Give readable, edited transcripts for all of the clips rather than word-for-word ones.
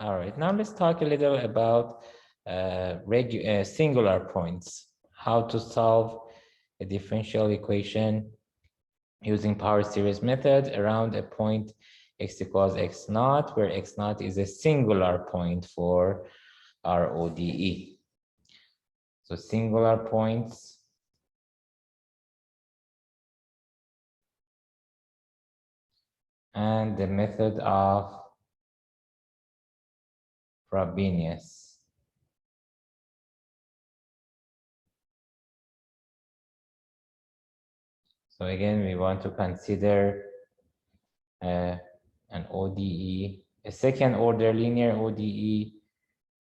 All right, now let's talk a little about singular points, how to solve a differential equation using power series method around a point x equals x naught, where x naught is a singular point for our ODE. So singular points and the method of Frobenius. So again, we want to consider an ODE, a second order linear ODE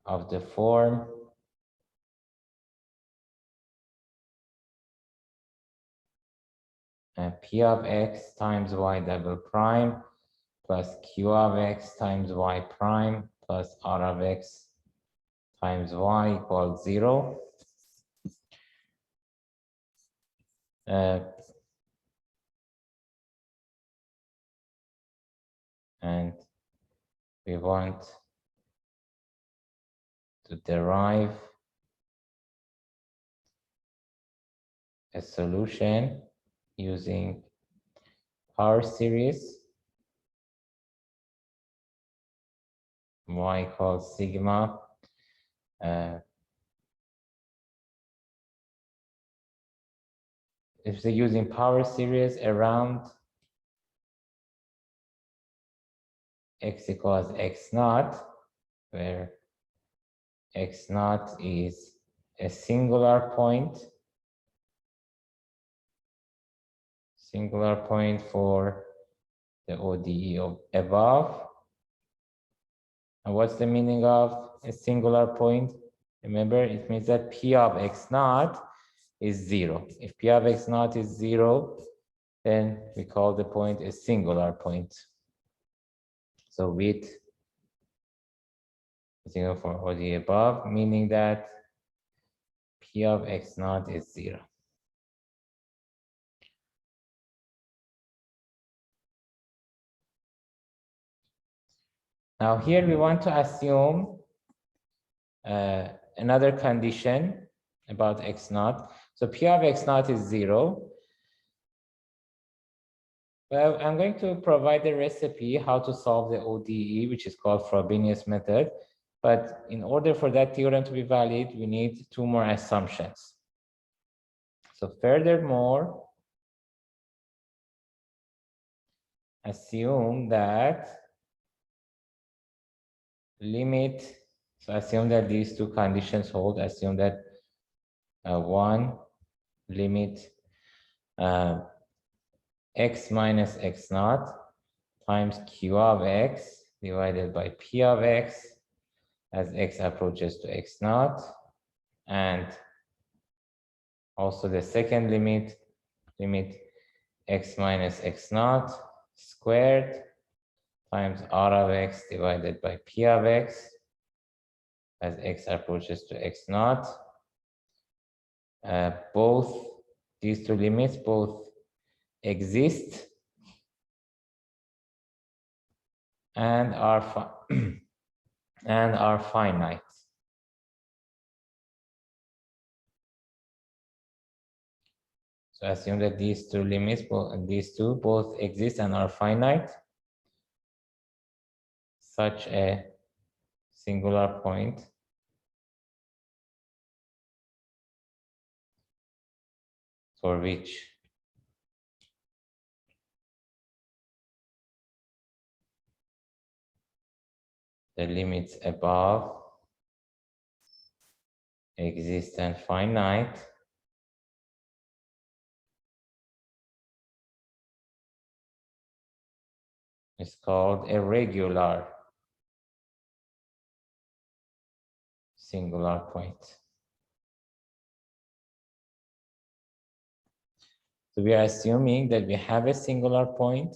of the form P of x times y double prime plus Q of x times y prime plus R of x times y equals 0. And we want to derive a solution using power series y equals sigma if they're using power series around x equals x naught, where x naught is a singular point for the ODE of above. And what's the meaning of a singular point? Remember, it means that P of x naught is 0. If P of x naught is 0, then we call the point a singular point. So with 0 for ODE above, meaning that P of x naught is 0. Now here we want to assume another condition about x naught. So P of x naught is 0. Well, I'm going to provide a recipe how to solve the ODE, which is called Frobenius method. But in order for that theorem to be valid, we need two more assumptions. So furthermore, assume that assume that these two conditions hold. Assume that one limit x minus x naught times q of x divided by p of x as x approaches to x naught, and also the second limit x minus x naught squared times r of x divided by p of x as x approaches to x naught. Both these two limits both exist and are and are finite. So assume that these two limits, both exist and are finite. Such a singular point for which the limits above exist and finite is called a regular singular point. So we are assuming that we have a singular point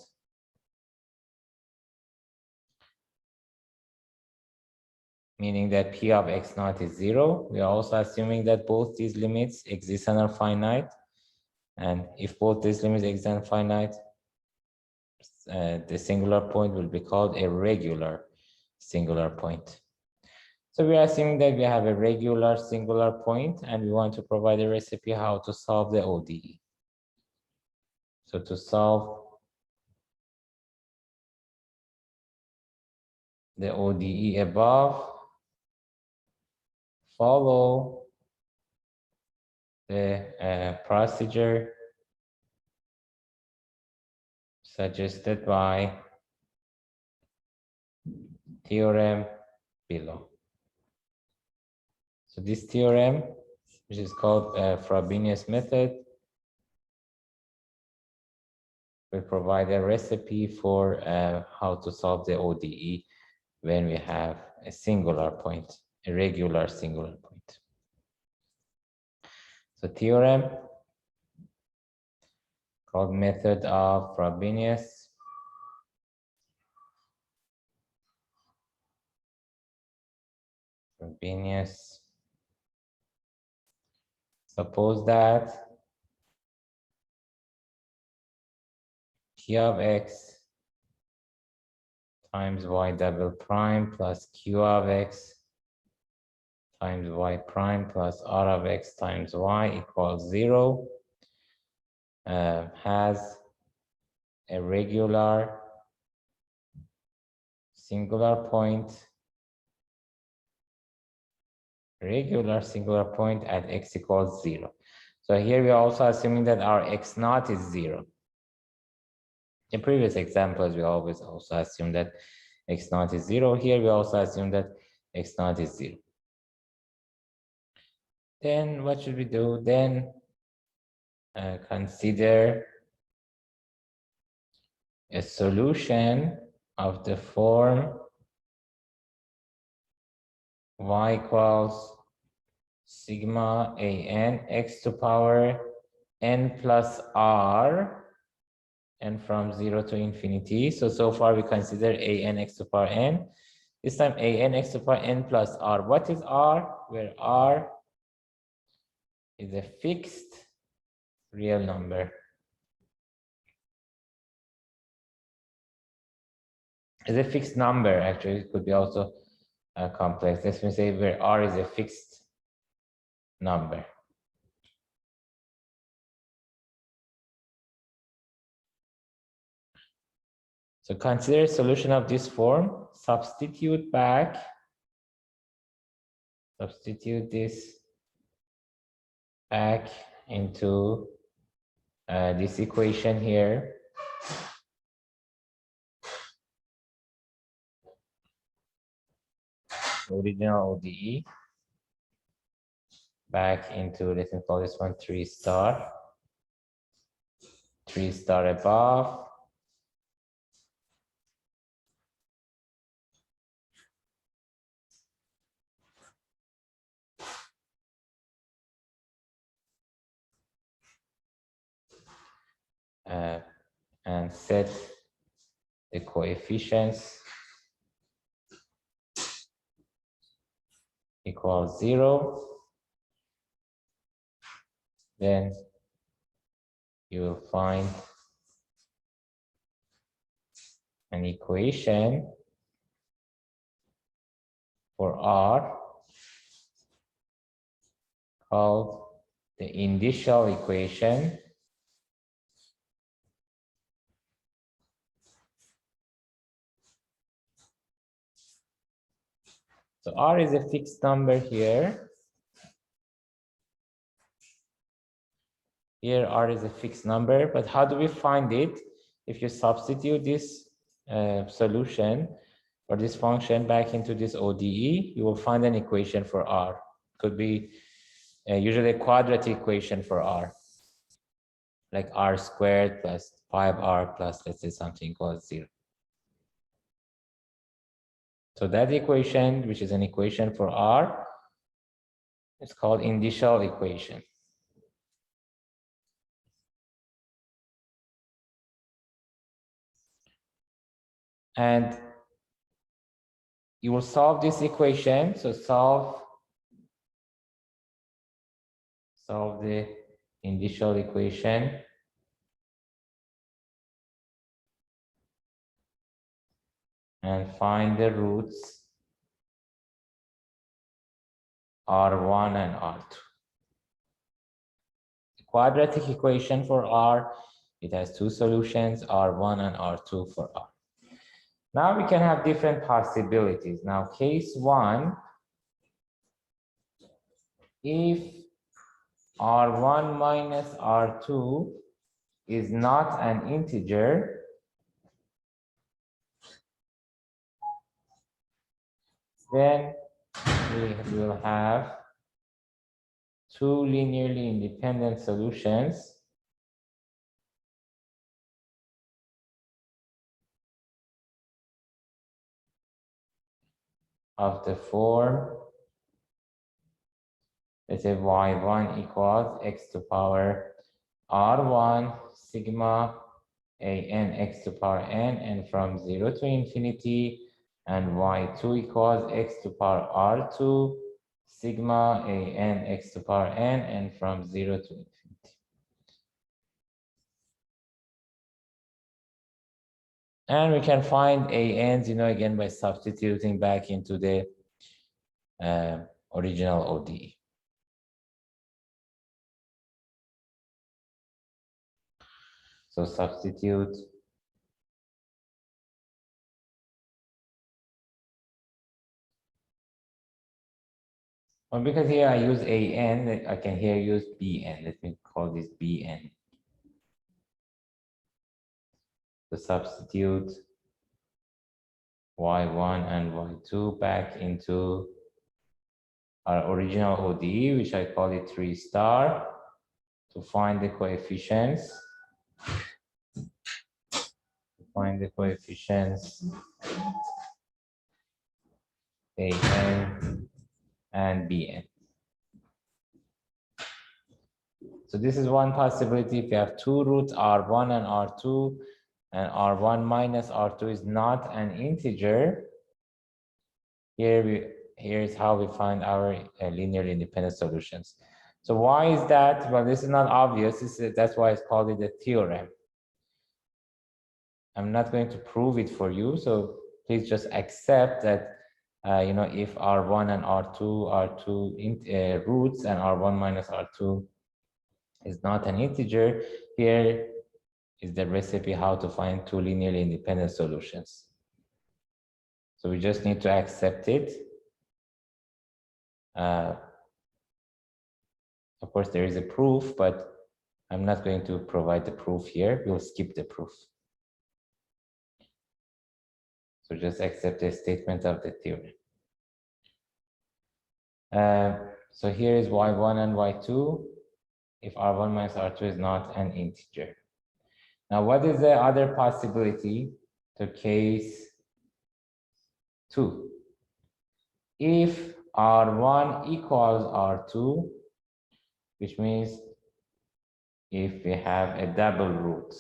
meaning that P of x naught is 0. We are also assuming that both these limits exist and are finite. And if both these limits exist and finite, the singular point will be called a regular singular point. So we are assuming that we have a regular singular point and we want to provide a recipe how to solve the ODE. So to solve the ODE above, follow the procedure suggested by theorem below. So this theorem, which is called Frobenius method, will provide a recipe for how to solve the ODE when we have a singular point, a regular singular point. So theorem called method of Frobenius. Suppose that P of x times y double prime plus q of x times y prime plus r of x times y equals 0 has a regular singular point at x equals 0. So here we are also assuming that our x naught is 0. In previous examples, we always also assume that x naught is 0. Here we also assume that x naught is 0. Then what should we do? Then consider a solution of the form y equals sigma an x to power n plus r, and from 0 to infinity. So far we consider an x to power n. This time an x to power n plus r. What is r? Where r is a fixed real number. It's a fixed number, actually. It could be also complex. Let me say where r is a fixed number. So consider a solution of this form. Substitute this back into this equation here. Original ODE. Back into, let me call this one 3 star. 3 star above. And set the coefficients equals 0. Then you will find an equation for R called the initial equation. So R is a fixed number here. Here R is a fixed number, but how do we find it? If you substitute this solution or this function back into this ODE, you will find an equation for R. Could be usually a quadratic equation for R, like R squared plus 5R plus, let's say, something equals 0. So that equation, which is an equation for R, is called initial equation. And you will solve this equation. So solve the initial equation. and find the roots R1 and R2. The quadratic equation for R, it has two solutions, R1 and R2 for R. Now we can have different possibilities. Now, case one, if R1 minus R2 is not an integer, then we will have two linearly independent solutions of the form, let's say y1 equals x to power r1 sigma an x to power n, and from 0 to infinity, and y2 equals x to power r2 sigma an x to power n, and from 0 to infinity. And we can find an's, again, by substituting back into the original ODE. So substitute because here I use an, I can here use bn. Let me call this bn. So substitute y1 and y2 back into our original ODE, which I call it 3 star, to find the coefficients. Find the coefficients an and bn. So this is one possibility. If you have two roots, r1 and r2, and r1 minus r2 is not an integer, here's how we find our linearly independent solutions. So why is that? Well, this is not obvious. That's why it's called it a theorem. I'm not going to prove it for you, so please just accept that if R1 and R2 are two roots, and R1 minus R2 is not an integer, here is the recipe how to find two linearly independent solutions. So we just need to accept it. Of course, there is a proof, but I'm not going to provide the proof here. We'll skip the proof. So just accept the statement of the theorem. So here is y1 and y2 if r1 minus r2 is not an integer. Now, what is the other possibility to case 2? If r1 equals r2, which means if we have a double root,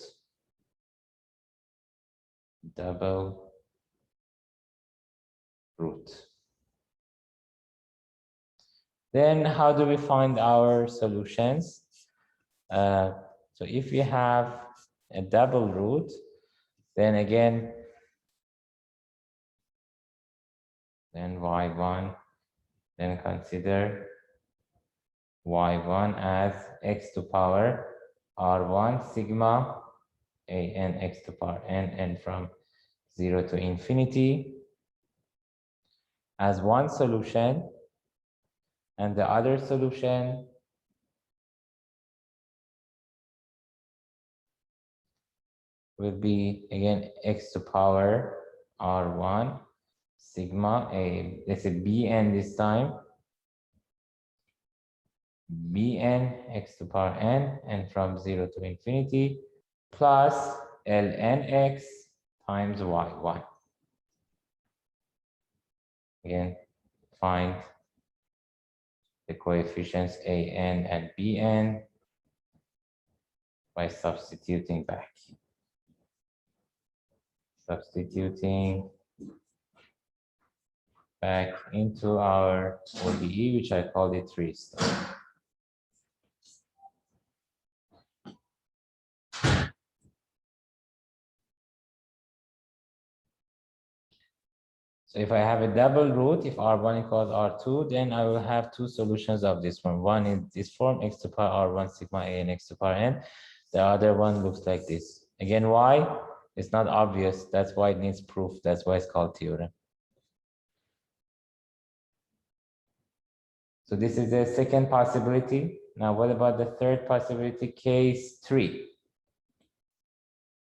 then how do we find our solutions? So if we have a double root, then again, then y1, then consider y1 as x to power r1 sigma an x to power n, and from 0 to infinity as one solution, and the other solution will be again x to power r1 sigma let's say bn this time, bn x to power n, and from 0 to infinity, plus ln x times y1. Again, find the coefficients an and bn by substituting back. Substituting back into our ODE, which I call it 3 star. So if I have a double root, if R1 equals R2, then I will have two solutions of this form. One in this form, x to power R1 sigma A and x to power n. The other one looks like this. Again, why? It's not obvious. That's why it needs proof. That's why it's called theorem. So this is the second possibility. Now, what about the third possibility, case 3?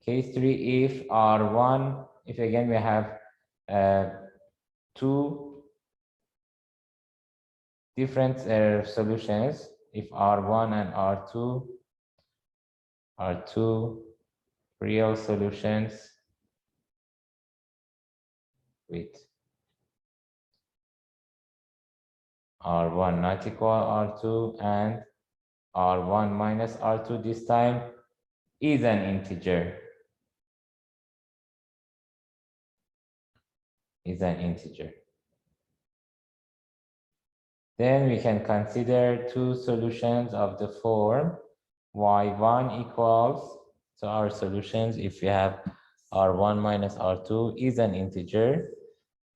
Case 3, if R1, if again we have two different solutions, if R1 and R2 are two real solutions with R1 not equal R2 and R1 minus R2 this time is an integer. Then we can consider two solutions of the form y1 equals, so our solutions, if we have R1 minus R2 is an integer,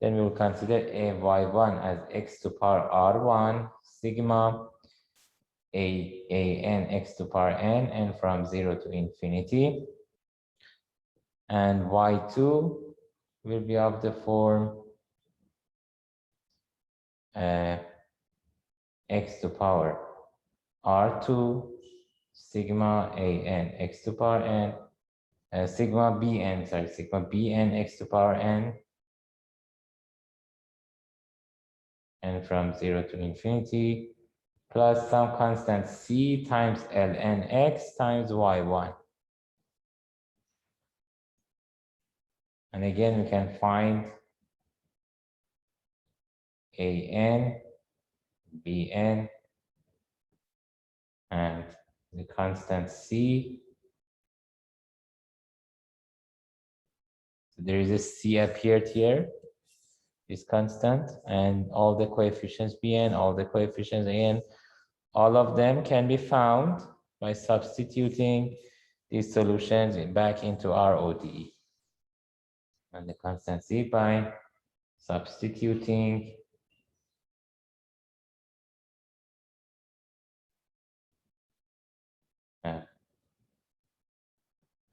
then we will consider a y1 as x to power R1 sigma a n x to power n, and from 0 to infinity. And y2 will be of the form x to power R2 sigma a n x to power n, sigma bn x to power n, and from 0 to infinity, plus some constant c times ln x times y1. And again, we can find an, bn, and the constant c. So there is a c appeared here, is constant, and all the coefficients bn, all the coefficients an, all of them can be found by substituting these solutions back into our ODE. And the constant c by substituting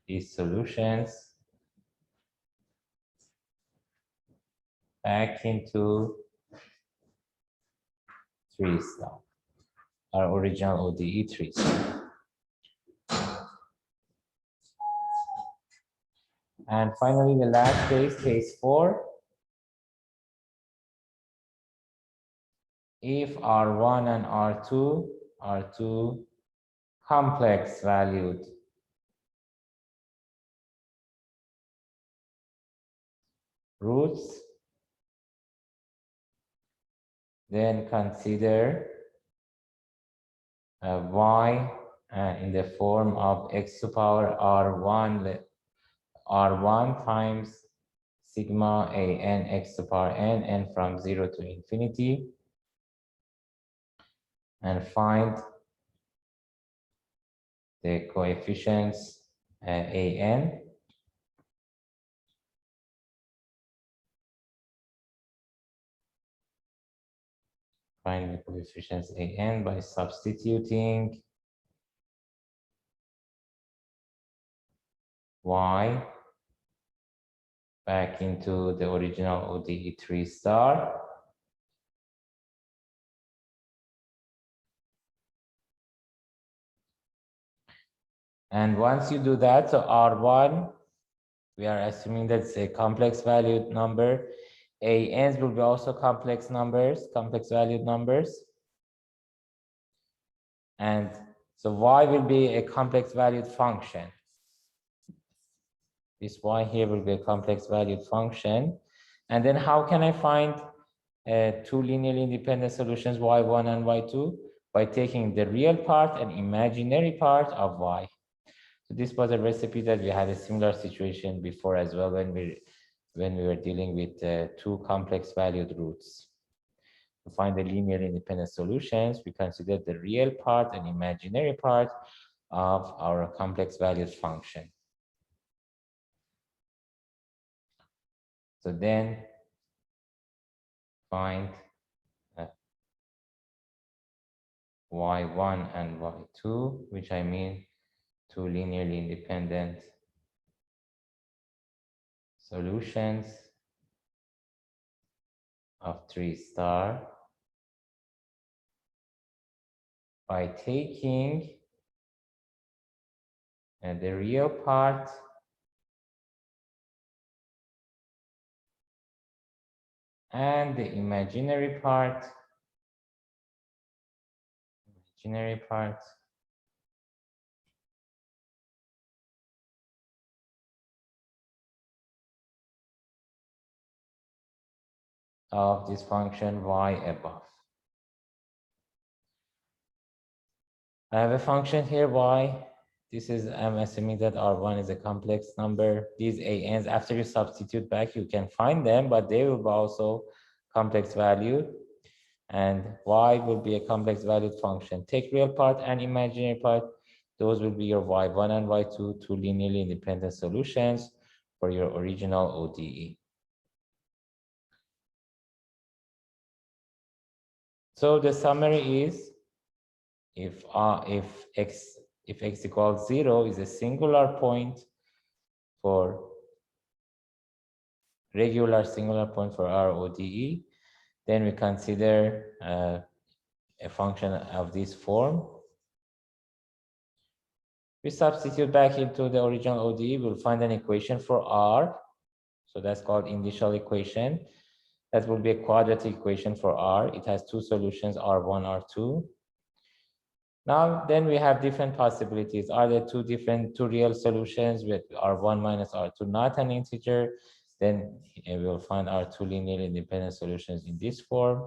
these solutions back into 3-star, our original ODE 3-star. And finally, the last case, case 4. If R1 and R2 are two complex valued roots, then consider y in the form of x to power R1 times sigma a n x to power n, and from 0 to infinity, and find the coefficients a n. Find the coefficients a n by substituting y back into the original ODE 3-star. And once you do that, so R1, we are assuming that's a complex valued number. ANs will be also complex valued numbers. And so y will be a complex valued function. This y here will be a complex valued function. And then how can I find two linearly independent solutions, y1 and y2? By taking the real part and imaginary part of y. So this was a recipe that we had a similar situation before as well when we were dealing with two complex valued roots. To find the linearly independent solutions, we consider the real part and imaginary part of our complex valued function. So then find y1 and y2, which I mean two linearly independent solutions of 3 star by taking the real part and the imaginary part of this function y above. I have a function here y. This is, I'm assuming that R1 is a complex number. These ANs, after you substitute back, you can find them, but they will be also complex value. And y will be a complex valued function. Take real part and imaginary part. Those will be your y1 and y2, two linearly independent solutions for your original ODE. So the summary is, if x equals 0 is a singular point for regular singular point for our ODE, then we consider a function of this form. We substitute back into the original ODE, we'll find an equation for R. So that's called initial equation. That will be a quadratic equation for R. It has two solutions, R1, R2. Now, then we have different possibilities. Are there two real solutions with R1 minus R2 not an integer? Then we'll find our two linearly independent solutions in this form.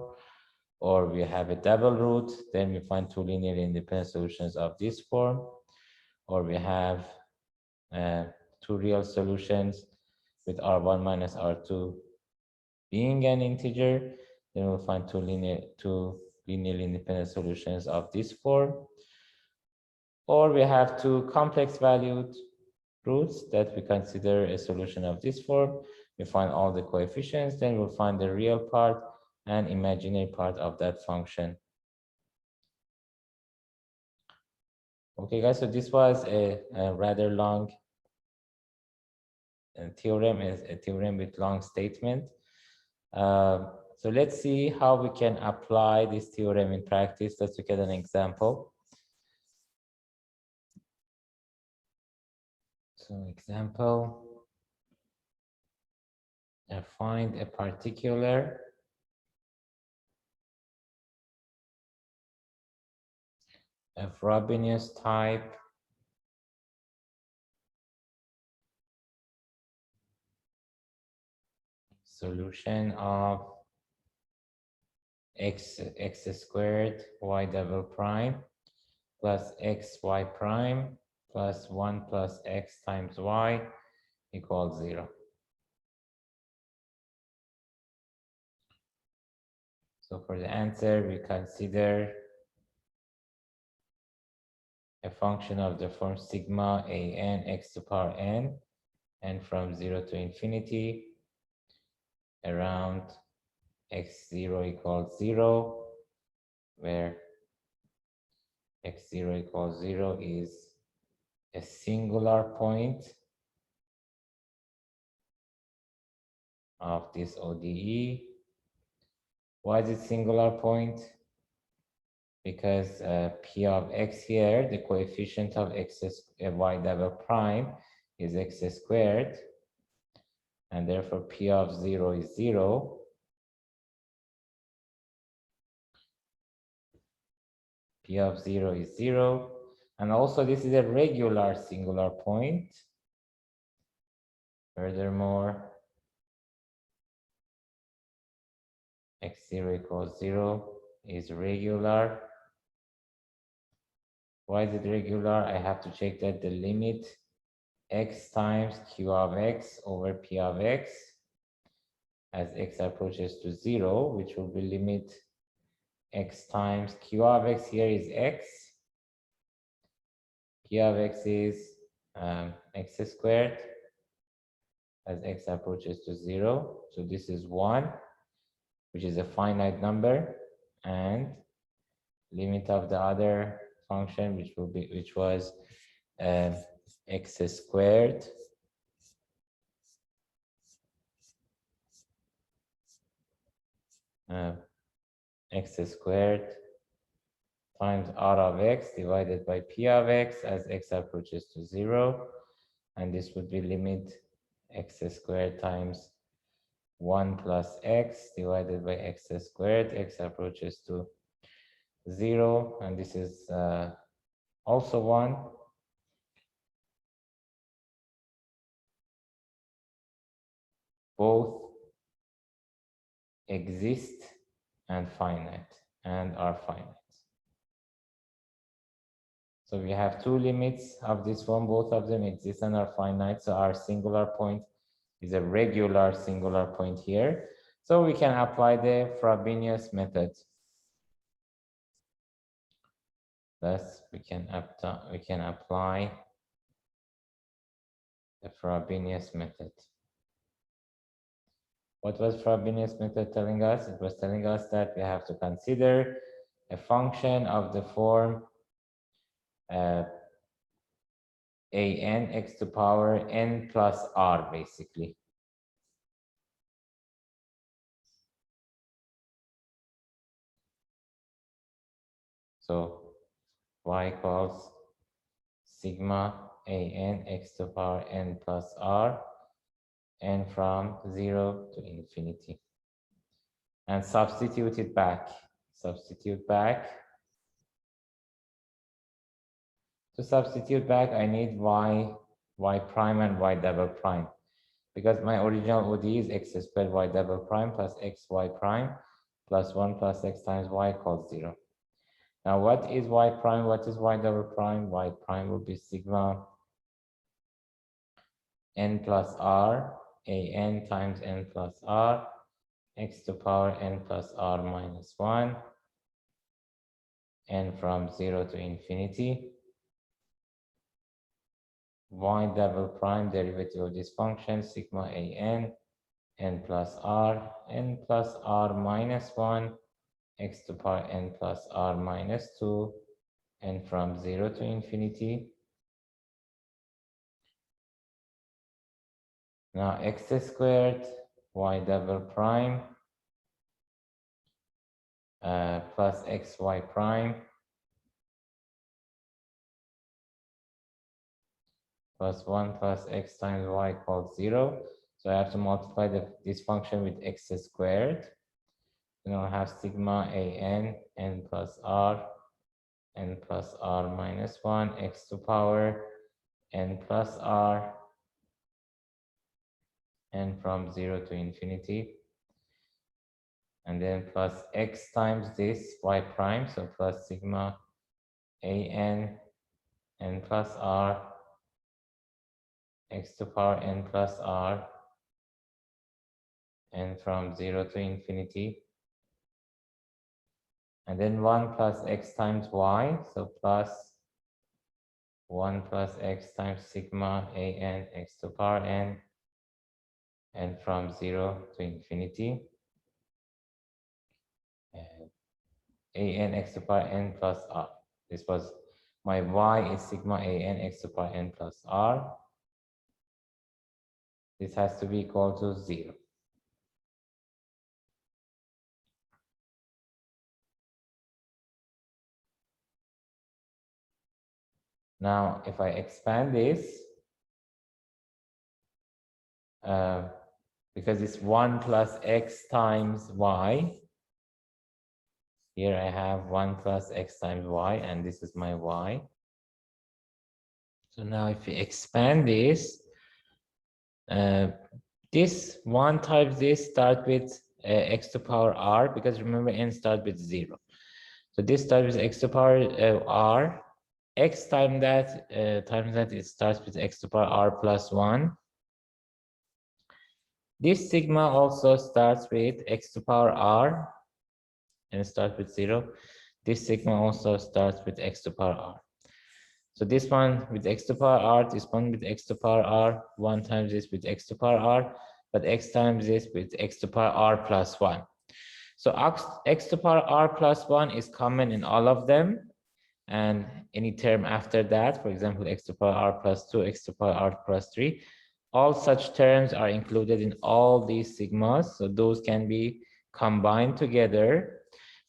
Or we have a double root, then we find two linearly independent solutions of this form. Or we have two real solutions with R1 minus R2 being an integer, then we'll find two linearly independent solutions of this form. Or we have two complex valued roots that we consider a solution of this form. We find all the coefficients, then we'll find the real part and imaginary part of that function. Okay, guys, so this was a rather long theorem, is a theorem with long statement. So let's see how we can apply this theorem in practice. Let's look at an example. So example, find a particular of Frobenius type solution of x squared y double prime plus xy prime plus 1 plus x times y equals 0. So for the answer, we consider a function of the form sigma an x to power n, and from 0 to infinity around x0 equals 0, where x0 equals 0 is a singular point of this ODE. Why is it singular point? Because p of x here, the coefficient of y double prime is x squared, and therefore p of 0 is 0. P of 0 is 0. And also this is a regular singular point. Furthermore, x0 equals 0 is regular. Why is it regular? I have to check that the limit x times q of x over p of x as x approaches to 0, which will be limit x times q of x here is x. P of x is x squared as x approaches to 0. So this is 1. which is a finite number, and limit of the other function, which was x squared x squared times r of x divided by p of x as x approaches to 0, and this would be limit x squared times 1 plus x divided by x squared, x approaches to 0, and this is also 1. Both exist and finite and are finite. So we have two limits of this one, both of them exist and are finite. So our singular point is a regular singular point here. So we can apply the Frobenius method. Thus, we can apply the Frobenius method. What was Frobenius method telling us? It was telling us that we have to consider a function of the form an x to power n plus r, basically. So y equals sigma an x to power n plus r, n from 0 to infinity. And substitute it back. Substitute back. To substitute back, I need y prime and y double prime, because my original ODE is x squared y double prime plus x y prime plus 1 plus x times y equals 0. Now, what is y prime? What is y double prime? Y prime will be sigma n plus r, an times n plus r, x to power n plus r minus 1, n from 0 to infinity. Y double prime, derivative of this function, sigma an, n plus r minus 1, x to power n plus r minus 2, n from 0 to infinity. Now x squared y double prime plus xy prime plus 1 plus x times y equals 0. So I have to multiply this function with x squared. Then I'll have sigma an, n plus r, n plus r minus 1, x to power n plus r, n from 0 to infinity. And then plus x times this y prime, so plus sigma an, n plus r, x to power n plus r, n from 0 to infinity. And then 1 plus x times y, so plus 1 plus x times sigma an x to power n, and from 0 to infinity. And an x to power n plus r. This was my y is sigma an x to power n plus r. This has to be equal to 0. Now, if I expand this, because it's 1 plus x times y, here I have 1 plus x times y, and this is my y. So now if we expand this, this 1 times this start with x to power r, because remember n starts with 0. So this starts with x to power r. X times that it starts with x to power r plus 1. This sigma also starts with x to power r and starts with 0. This sigma also starts with x to power r. So this one with x to power r, this one with x to power r, 1 times this with x to power r, but x times this with x to power r plus 1. So x to the power r plus 1 is common in all of them. And any term after that, for example, x to the power r plus 2, x to the power r plus 3, all such terms are included in all these sigmas. So those can be combined together.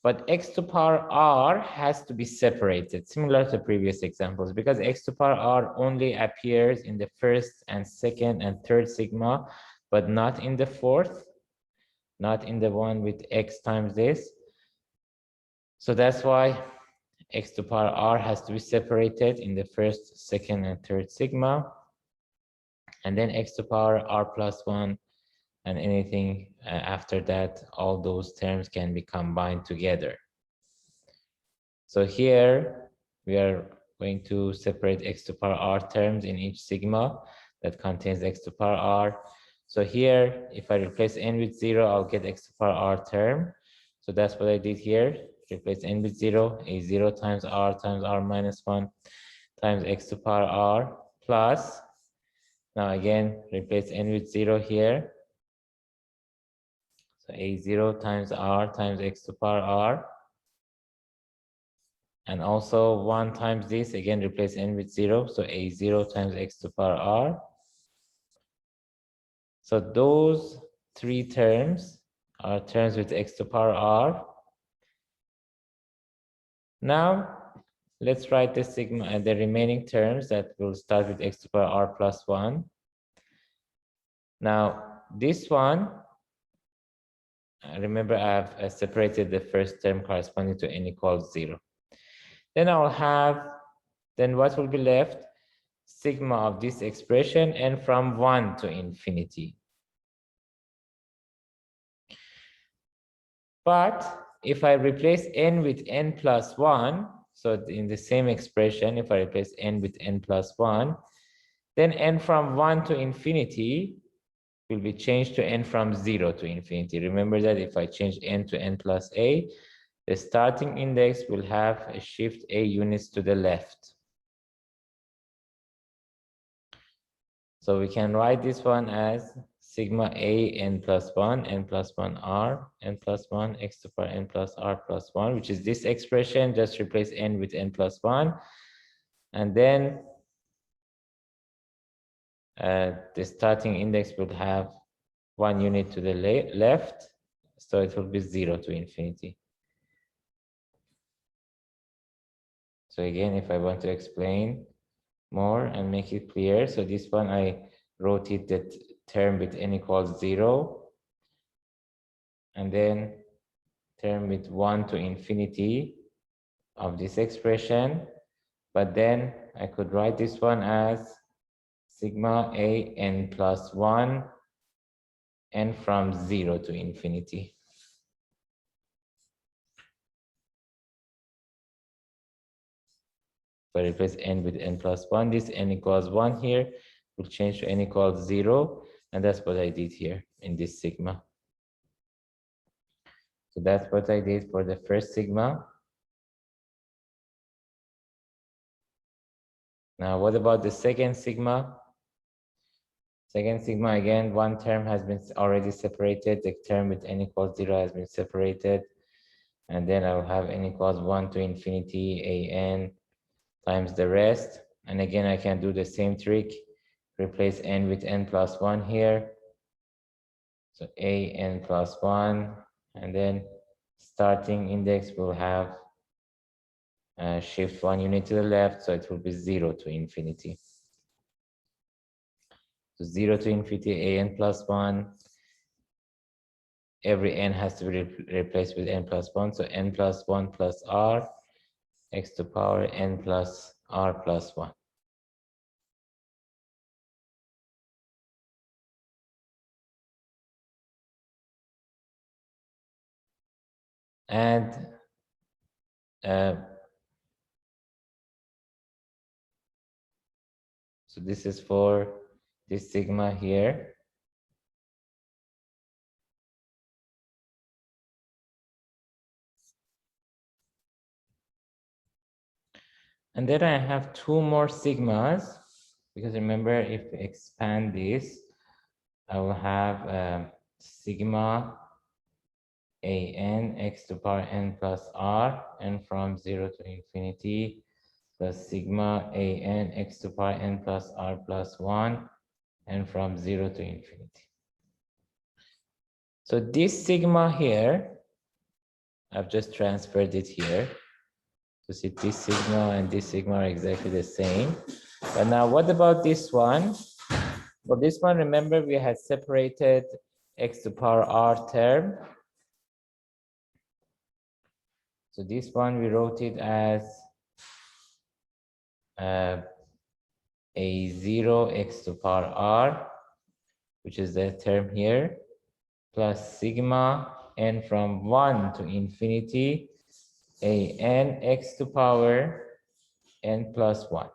But x to the power r has to be separated, similar to previous examples, because x to the power r only appears in the first and second and third sigma, but not in the fourth, not in the one with x times this. So that's why x to the power r has to be separated in the first, second, and third sigma. And then x to the power r plus 1 and anything after that, all those terms can be combined together. So here we are going to separate x to the power r terms in each sigma that contains x to the power r. So here, if I replace n with 0, I'll get x to the power r term. So that's what I did here. Replace n with 0, a0 times r minus 1 times x to the power r plus. Now again, replace n with 0 here. So a0 times r times x to the power r. And also 1 times this, again, replace n with 0. So a0 times x to the power r. So those three terms are terms with x to the power r. Now, let's write the sigma and the remaining terms that will start with x to the power r plus 1. Now, this one, remember I've separated the first term corresponding to n equals 0. Then I'll have, then what will be left? Sigma of this expression n from 1 to infinity. But if I replace n with n plus 1, so in the same expression, if I replace n with n plus 1, then n from 1 to infinity will be changed to n from 0 to infinity. Remember that if I change n to n plus a, the starting index will have a shift a units to the left. So we can write this one as sigma a n plus 1, n plus 1 r, n plus 1, x to the power n plus r plus 1, which is this expression. Just replace n with n plus 1. And then the starting index will have 1 unit to the left. So it will be 0 to infinity. So again, if I want to explain more and make it clear, so this one I wrote it that term with n equals 0, and then term with 1 to infinity of this expression. But then I could write this one as sigma a n plus 1 n from 0 to infinity. If I replace n with n plus 1, this n equals 1 here will change to n equals 0, and that's what I did here in this sigma. So that's what I did for the first sigma. Now, what about the second sigma? Second sigma, again, one term has been already separated. The term with n equals 0 has been separated. And then I'll have n equals 1 to infinity a n times the rest. And again, I can do the same trick. Replace n with n plus 1 here. So a n plus 1. And then starting index will have shift 1 unit to the left. So it will be 0 to infinity. So 0 to infinity a n plus 1. Every n has to be replaced with n plus 1. So n plus 1 plus r, x to the power n plus r plus 1. And so this is for this sigma here. And then I have two more sigmas, because remember, if we expand this, I will have sigma an x to the power n plus r, and from 0 to infinity, plus sigma an x to the power n plus r plus 1, and from 0 to infinity. So this sigma here, I've just transferred it here. So see, this sigma and this sigma are exactly the same. But now what about this one? For this one, remember we had separated x to the power r term. So this one we wrote it as a0 x to the power r, which is the term here, plus sigma n from 1 to infinity a n x to the power n plus 1.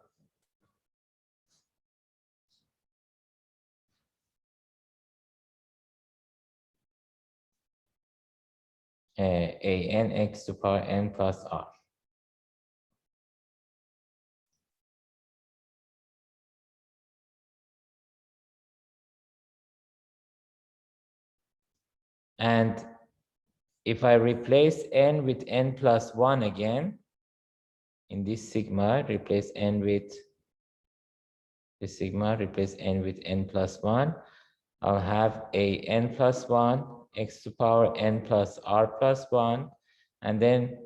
A n x to the power n plus r. And if I replace n with n plus 1 again, in this sigma, replace n with this sigma, replace n with n plus 1, I'll have a n plus 1 x to the power n plus r plus 1, and then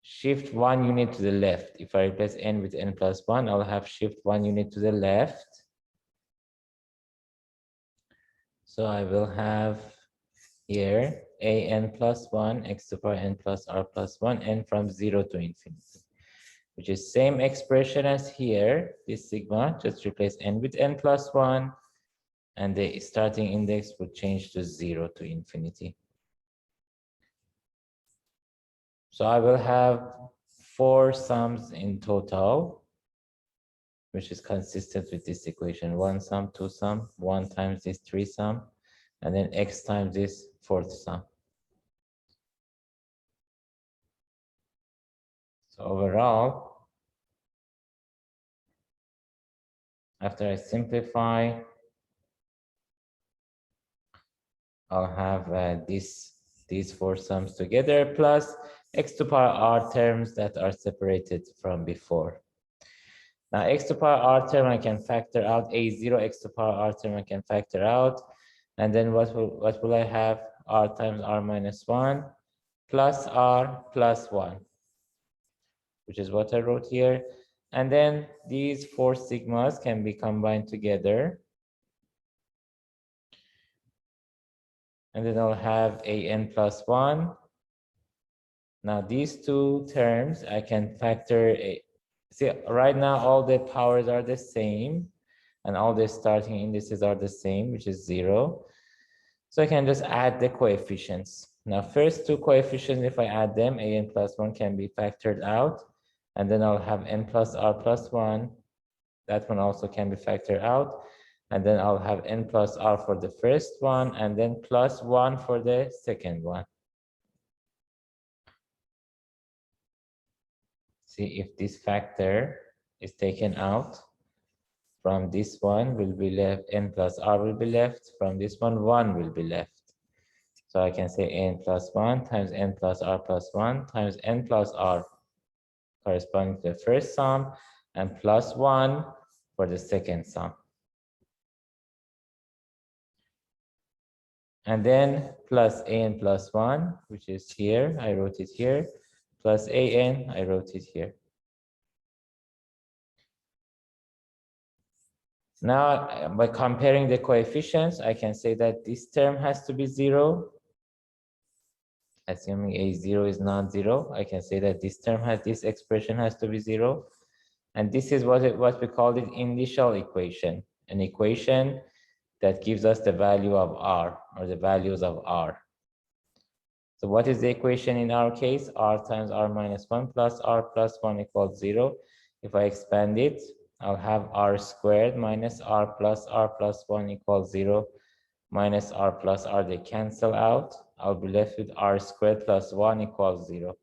shift 1 unit to the left. If I replace n with n plus 1, I'll have shift 1 unit to the left. So I will have here a n plus 1 x to the power n plus r plus 1, and from 0 to infinity, which is same expression as here, this sigma, just replace n with n plus 1, and the starting index would change to 0 to infinity. So I will have 4 sums in total, which is consistent with this equation. 1 sum, 2 sum, 1 times this 3 sum, and then x times this 4th sum. So overall, after I simplify, I'll have these 4 sums together plus x to the power r terms that are separated from before. Now x to the power r term I can factor out, a0 x to the power r term I can factor out, and then what will I have? R times r minus 1 plus r plus 1, which is what I wrote here. And then these 4 sigmas can be combined together, and then I'll have a n plus 1. Now these 2 terms I can factor see, right now all the powers are the same and all the starting indices are the same, which is 0. So I can just add the coefficients. Now first 2 coefficients, if I add them, a n plus 1 can be factored out, and then I'll have n plus r plus 1. That one also can be factored out, and then I'll have n plus r for the first one, and then plus 1 for the second one. See, if this factor is taken out, from this one will be left, n plus r will be left, from this one, 1 will be left. So I can say n plus 1 times n plus r plus 1 times n plus r corresponding to the first sum, and plus 1 for the second sum. And then plus an plus 1, which is here, I wrote it here, plus an, I wrote it here. Now, by comparing the coefficients, I can say that this term has to be 0. Assuming a0 is non-zero, I can say that this expression has to be 0. And this is what we call the initial equation, an equation that gives us the value of r, or the values of r. So what is the equation in our case? R times r minus 1 plus r plus 1 equals 0. If I expand it, I'll have r squared minus r plus 1 equals 0, minus r plus r, they cancel out. I'll be left with r squared plus 1 equals 0.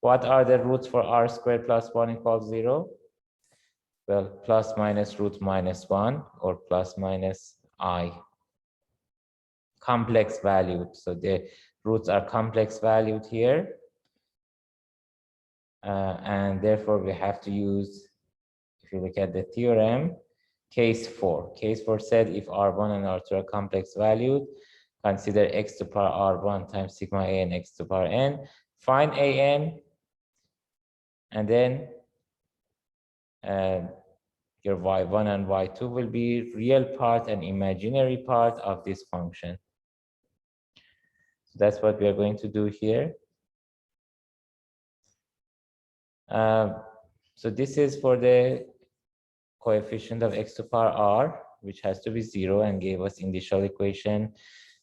What are the roots for r squared plus 1 equals 0? Well, plus minus root minus 1, or plus minus I. complex valued. So the roots are complex valued here. And therefore we have to use, if you look at the theorem, case 4. Case 4 said if R1 and R2 are complex valued, consider x to power R1 times sigma a n x to power n. Find an, and then your y1 and y2 will be real part and imaginary part of this function. So that's what we are going to do here. So this is for the coefficient of x to power r, which has to be 0 and gave us initial equation.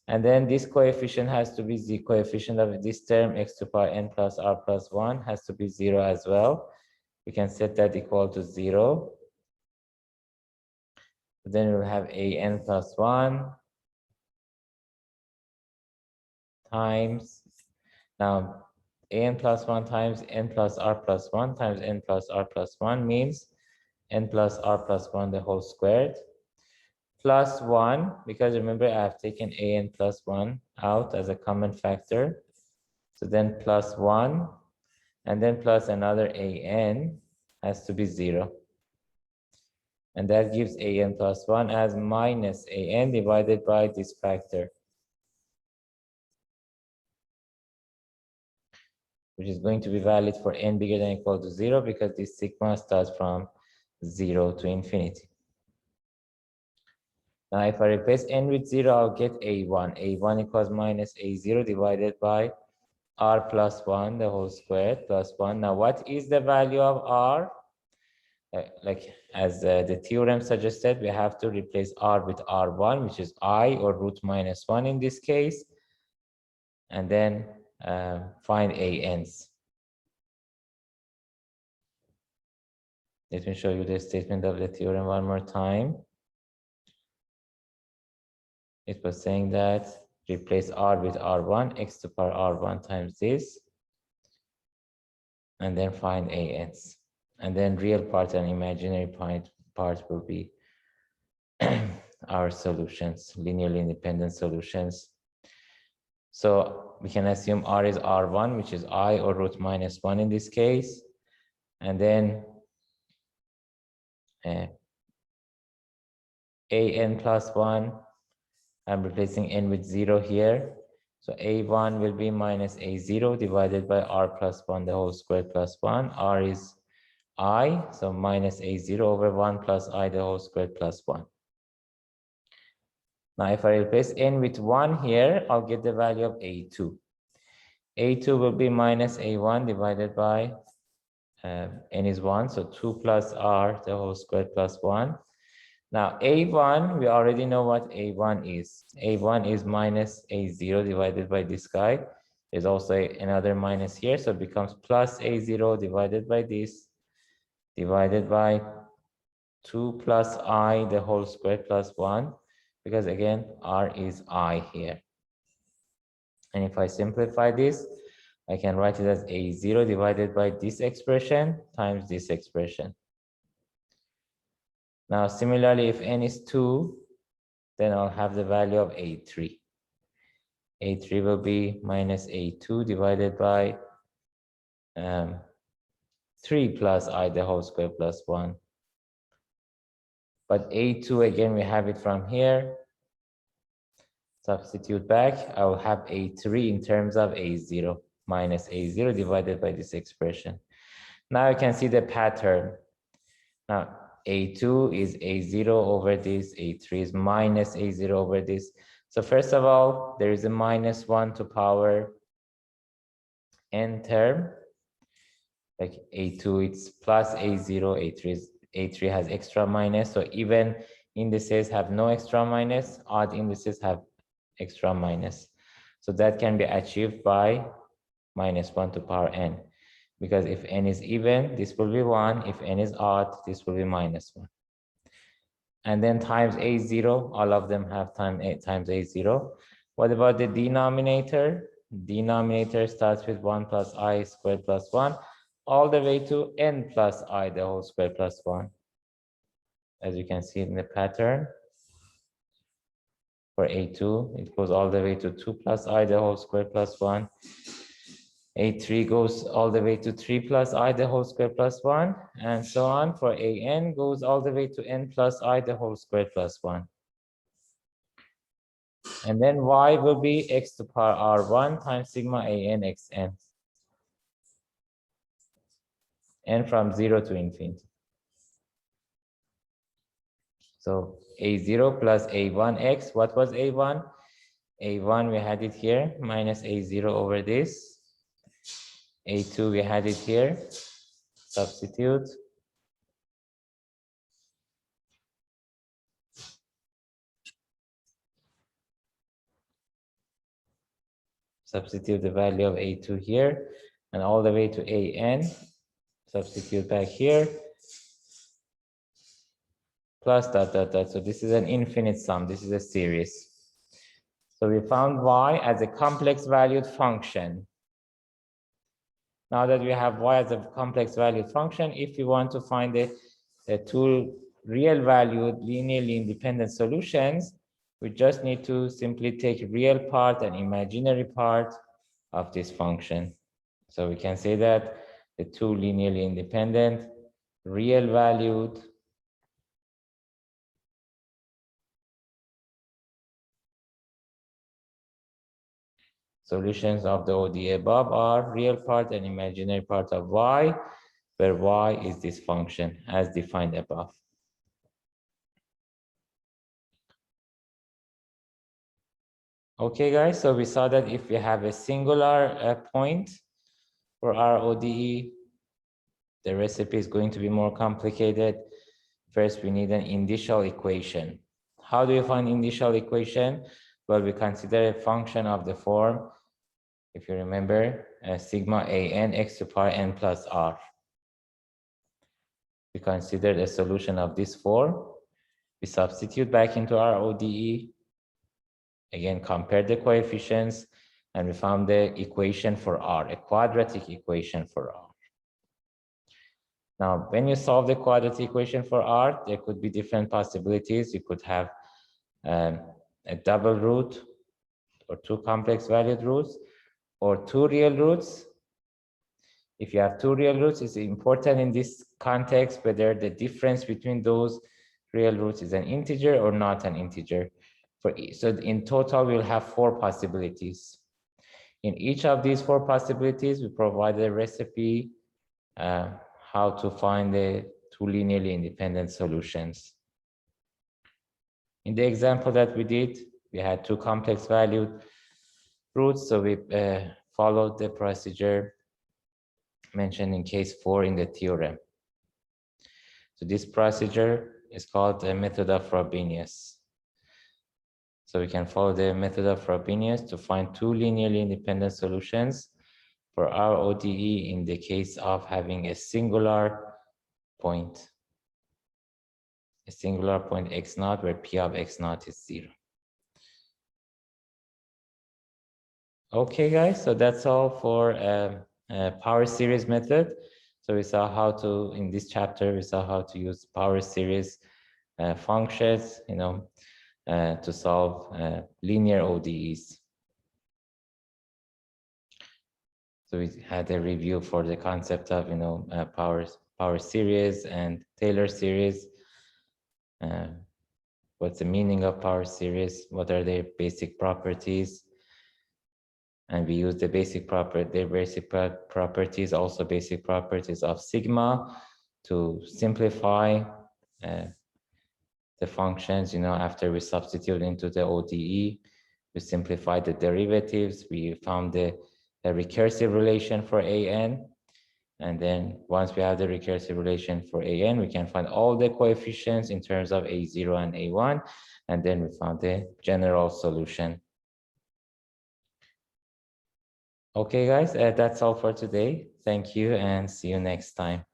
And then this coefficient has to be the coefficient of this term, x to power n plus r plus 1, has to be 0 as well. We can set that equal to 0. Then we'll have an plus 1 times, now an plus 1 times n plus r plus 1 times n plus r plus 1 means n plus r plus 1 the whole squared, plus 1, because remember I have taken an plus 1 out as a common factor. So then plus 1, and then plus another an has to be 0. And that gives an plus 1 as minus an divided by this factor, which is going to be valid for n bigger than or equal to 0 because this sigma starts from 0 to infinity. Now, if I replace n with 0, I'll get a1. a1 equals minus a0 divided by r plus 1, the whole squared, plus 1. Now, what is the value of r? Like as the theorem suggested, we have to replace r with r1, which is I, or root minus 1 in this case, and then find ans. Let me show you the statement of the theorem one more time. It was saying that replace r with r1, x to power r1 times this, and then find ans. And then real part and imaginary part will be our solutions, linearly independent solutions. So we can assume r is r1, which is I, or root minus 1 in this case. And then an plus 1, I'm replacing n with 0 here. So a1 will be minus a0 divided by r plus 1, the whole squared plus 1. R is I, so minus a0 over 1 plus I, the whole squared plus 1. Now, if I replace n with 1 here, I'll get the value of a2. a2 will be minus a1 divided by n is 1, so 2 plus r, the whole squared plus 1. Now, a1, we already know what a1 is. a1 is minus a0 divided by this guy. There's also another minus here, so it becomes plus a0 divided by this, divided by 2 plus I, the whole squared plus 1, because again, r is I here. And if I simplify this, I can write it as a0 divided by this expression times this expression. Now, similarly, if n is 2, then I'll have the value of a3. a3 will be minus a2 divided by 3 plus I, the whole square plus 1. But a2, again, we have it from here. Substitute back, I will have a3 in terms of a0, minus a0 divided by this expression. Now you can see the pattern. Now, a2 is a0 over this, a3 is minus a0 over this. So first of all, there is a minus 1 to power n term. Like a2, it's plus a0, a3 has extra minus. So even indices have no extra minus, odd indices have extra minus. So that can be achieved by minus 1 to power n. Because if n is even, this will be 1. If n is odd, this will be minus 1. And then times a0, all of them have times a0. What about the denominator? Denominator starts with 1 plus I squared plus 1, all the way to n plus I, the whole squared plus 1. As you can see in the pattern. For A2, it goes all the way to 2 plus I the whole square plus 1. A3 goes all the way to 3 plus I the whole square plus 1, and so on. For AN goes all the way to n plus I the whole square plus 1. And then y will be x to power r1 times sigma an xn. N from 0 to infinity. So a0 plus a1x, what was a1? a1, we had it here, minus a0 over this. a2, we had it here, substitute. Substitute the value of a2 here, and all the way to an, substitute back here, plus dot, dot, dot. So this is an infinite sum, this is a series. So we found y as a complex valued function. Now that we have y as a complex valued function, if we want to find the two real valued linearly independent solutions, we just need to simply take real part and imaginary part of this function. So we can say that the two linearly independent, real valued solutions of the ODE above are real part and imaginary part of y, where y is this function as defined above. Okay, guys, so we saw that if we have a singular point for our ODE, the recipe is going to be more complicated. First, we need an initial equation. How do you find initial equation? Well, we consider a function of the form, if you remember, sigma an x to power n plus r. We considered a solution of this form. We substitute back into our ODE. Again, compare the coefficients, and we found the equation for r, a quadratic equation for r. Now, when you solve the quadratic equation for r, there could be different possibilities. You could have a double root, or two complex valued roots, or two real roots. If you have two real roots, it's important in this context whether the difference between those real roots is an integer or not an integer. So in total, we'll have four possibilities. In each of these four possibilities, we provide a recipe how to find the two linearly independent solutions. In the example that we did, we had two complex valued roots, so we followed the procedure mentioned in case 4 in the theorem. So this procedure is called the method of Frobenius. So we can follow the method of Frobenius to find two linearly independent solutions for our ODE in the case of having a singular point x naught where p of x naught is 0. Okay, guys, so that's all for power series method. So we saw how to, in this chapter, we saw how to use power series functions, to solve linear ODEs. So we had a review for the concept of, power series and Taylor series. What's the meaning of power series? What are their basic properties? And we use the basic properties, also basic properties of sigma to simplify the functions. After we substitute into the ODE, we simplify the derivatives. We found the recursive relation for an. And then once we have the recursive relation for an, we can find all the coefficients in terms of a0 and a1. And then we found the general solution. Okay, guys, that's all for today. Thank you and see you next time.